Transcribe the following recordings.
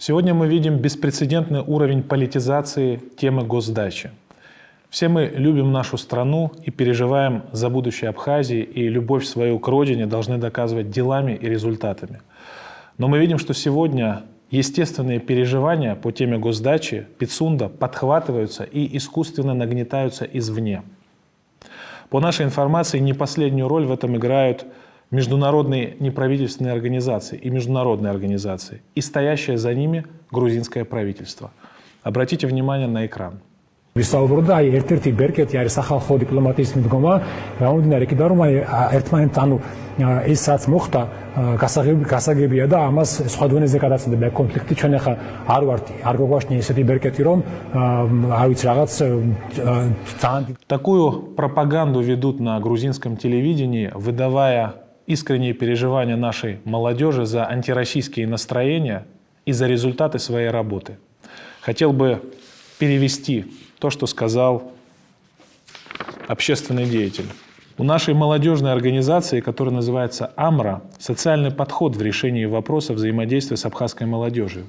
Сегодня мы видим беспрецедентный уровень политизации темы госдачи. Все мы любим нашу страну и переживаем за будущее Абхазии, и любовь свою к родине должны доказывать делами и результатами. Но мы видим, что сегодня естественные переживания по теме госдачи Пицунда подхватываются и искусственно нагнетаются извне. По нашей информации, не последнюю роль в этом играют международные неправительственные организации и международные организации, и стоящее за ними грузинское правительство. Обратите внимание на экран. ვისაუბროთ აი ერთ-ერთი ბერკეტი არის სახალხო დიპლომატიის მიდგომა, გამომდინარე იქიდან რომ ერთმანეთს ანუ ისაც მოხდა გასაგებია და ამას სხვა დონეზე გადაწყვეტა კონფლიქტი ჩვენ ახლა არ ვართ არ გვაგვაშნია ესეთი ბერკეტი რომ არ ვიცი რაღაც ძალიან. Такую пропаганду ведут на грузинском телевидении, выдавая искренние переживания нашей молодежи за антироссийские настроения и за результаты своей работы. Хотел бы перевести то, что сказал общественный деятель. У нашей молодежной организации, которая называется «Амра», социальный подход в решении вопроса взаимодействия с абхазской молодежью.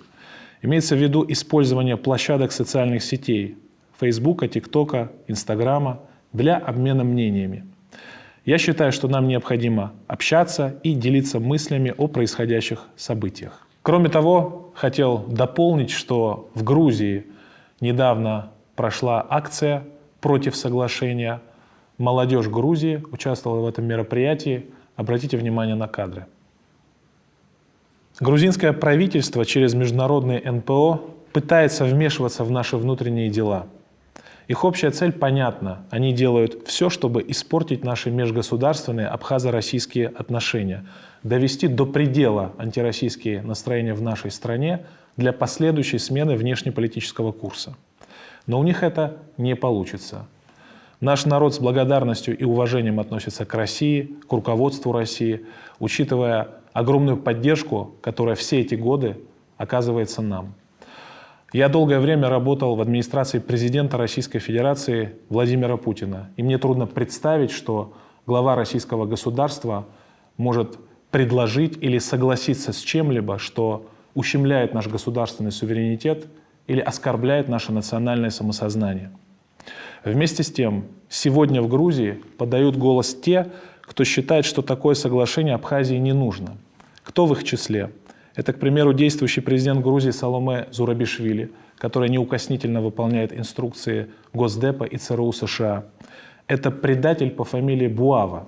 Имеется в виду использование площадок социальных сетей – Фейсбука, ТикТока, Инстаграма – для обмена мнениями. Я считаю, что нам необходимо общаться и делиться мыслями о происходящих событиях. Кроме того, хотел дополнить, что в Грузии недавно прошла акция против соглашения. Молодежь Грузии участвовала в этом мероприятии. Обратите внимание на кадры. Грузинское правительство через международные НПО пытается вмешиваться в наши внутренние дела. Их общая цель понятна. Они делают все, чтобы испортить наши межгосударственные абхазо-российские отношения, довести до предела антироссийские настроения в нашей стране для последующей смены внешнеполитического курса. Но у них это не получится. Наш народ с благодарностью и уважением относится к России, к руководству России, учитывая огромную поддержку, которая все эти годы оказывается нам. Я долгое время работал в администрации президента Российской Федерации Владимира Путина. И мне трудно представить, что глава российского государства может предложить или согласиться с чем-либо, что ущемляет наш государственный суверенитет или оскорбляет наше национальное самосознание. Вместе с тем, сегодня в Грузии подают голос те, кто считает, что такое соглашение Абхазии не нужно. Кто в их числе? Это, к примеру, действующий президент Грузии Саломе Зурабишвили, который неукоснительно выполняет инструкции Госдепа и ЦРУ США. Это предатель по фамилии Буава,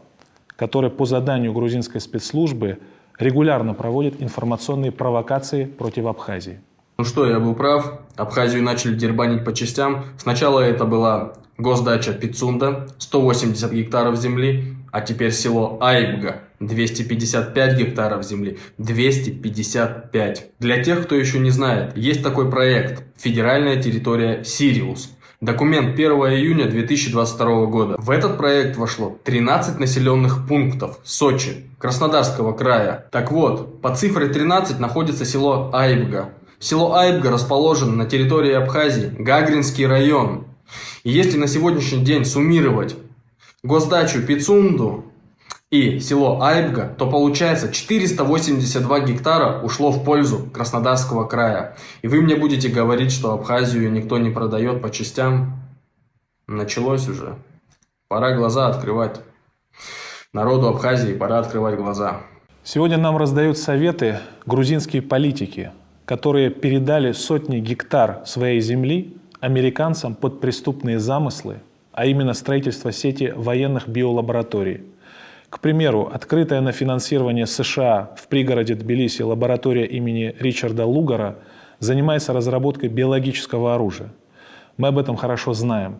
который по заданию грузинской спецслужбы регулярно проводит информационные провокации против Абхазии. Ну что, я был прав. Абхазию начали дербанить по частям. Сначала это была госдача Пицунда, 180 гектаров земли, а теперь село Айбга, 255 гектаров земли, 255. Для тех, кто еще не знает, есть такой проект «Федеральная территория Сириус». Документ 1 июня 2022 года. В этот проект вошло 13 населенных пунктов Сочи, Краснодарского края. Так вот, по цифре 13 находится село Айбга. Село Айбга расположено на территории Абхазии, Гагринский район. И если на сегодняшний день суммировать госдачу Пицунду и село Айбга, то получается 482 гектара ушло в пользу Краснодарского края. И вы мне будете говорить, что Абхазию никто не продает по частям. Началось уже. Пора глаза открывать. Народу Абхазии пора открывать глаза. Сегодня нам раздают советы грузинские политики, которые передали сотни гектар своей земли американцам под преступные замыслы, а именно строительство сети военных биолабораторий. К примеру, открытая на финансирование США в пригороде Тбилиси лаборатория имени Ричарда Лугара занимается разработкой биологического оружия. Мы об этом хорошо знаем.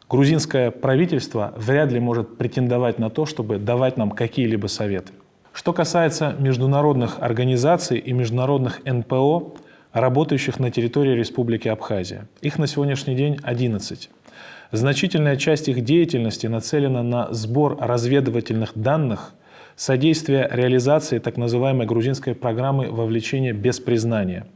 Грузинское правительство вряд ли может претендовать на то, чтобы давать нам какие-либо советы. Что касается международных организаций и международных НПО, работающих на территории Республики Абхазия. Их на сегодняшний день 11. Значительная часть их деятельности нацелена на сбор разведывательных данных, содействие реализации так называемой грузинской программы вовлечения без признания.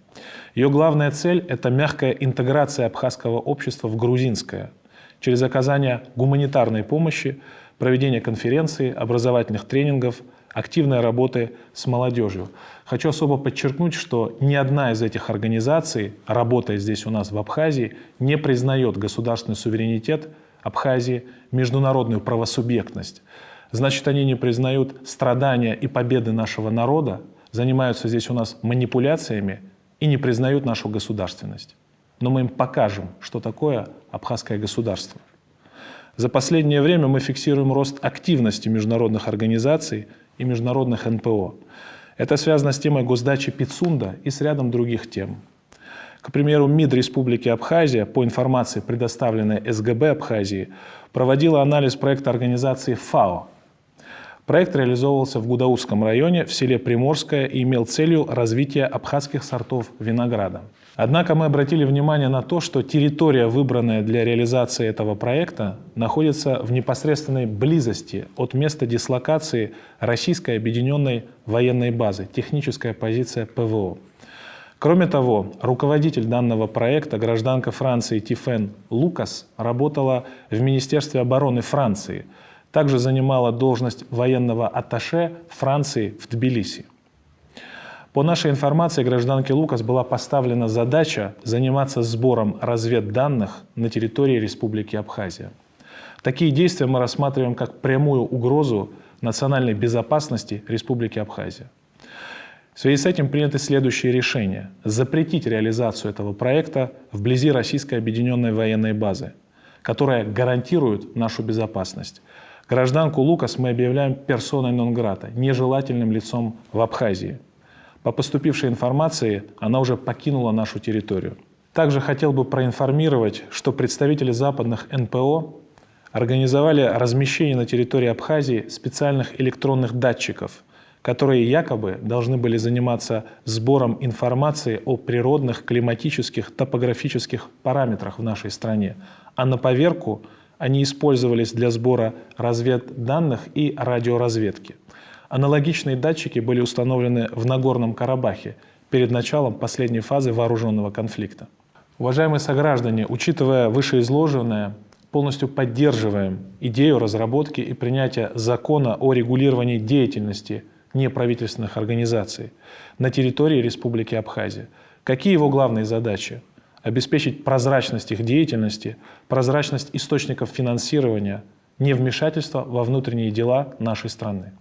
Ее главная цель – это мягкая интеграция абхазского общества в грузинское через оказание гуманитарной помощи, проведение конференций, образовательных тренингов, активной работы с молодежью. Хочу особо подчеркнуть, что ни одна из этих организаций, работая здесь у нас в Абхазии, не признает государственный суверенитет Абхазии, международную правосубъектность. Значит, они не признают страдания и победы нашего народа, занимаются здесь у нас манипуляциями и не признают нашу государственность. Но мы им покажем, что такое абхазское государство. За последнее время мы фиксируем рост активности международных организаций и международных НПО. Это связано с темой госдачи Пицунда и с рядом других тем. К примеру, МИД Республики Абхазия, по информации, предоставленной СГБ Абхазии, проводила анализ проекта организации ФАО. Проект реализовывался в Гудаутском районе, в селе Приморское, и имел целью развитие абхазских сортов винограда. Однако мы обратили внимание на то, что территория, выбранная для реализации этого проекта, находится в непосредственной близости от места дислокации Российской объединенной военной базы, техническая позиция ПВО. Кроме того, руководитель данного проекта, гражданка Франции Тифен Лукас, работала в Министерстве обороны Франции, также занимала должность военного атташе Франции в Тбилиси. По нашей информации, гражданке Лукас была поставлена задача заниматься сбором разведданных на территории Республики Абхазия. Такие действия мы рассматриваем как прямую угрозу национальной безопасности Республики Абхазия. В связи с этим приняты следующие решения: запретить реализацию этого проекта вблизи Российской объединенной военной базы, которая гарантирует нашу безопасность. Гражданку Лукас мы объявляем персоной нон-грата, нежелательным лицом в Абхазии. По поступившей информации, она уже покинула нашу территорию. Также хотел бы проинформировать, что представители западных НПО организовали размещение на территории Абхазии специальных электронных датчиков, которые якобы должны были заниматься сбором информации о природных, климатических, топографических параметрах в нашей стране, а на поверку они использовались для сбора разведданных и радиоразведки. Аналогичные датчики были установлены в Нагорном Карабахе перед началом последней фазы вооруженного конфликта. Уважаемые сограждане, учитывая вышеизложенное, полностью поддерживаем идею разработки и принятия закона о регулировании деятельности неправительственных организаций на территории Республики Абхазия. Какие его главные задачи? Обеспечить прозрачность их деятельности, прозрачность источников финансирования, невмешательство во внутренние дела нашей страны.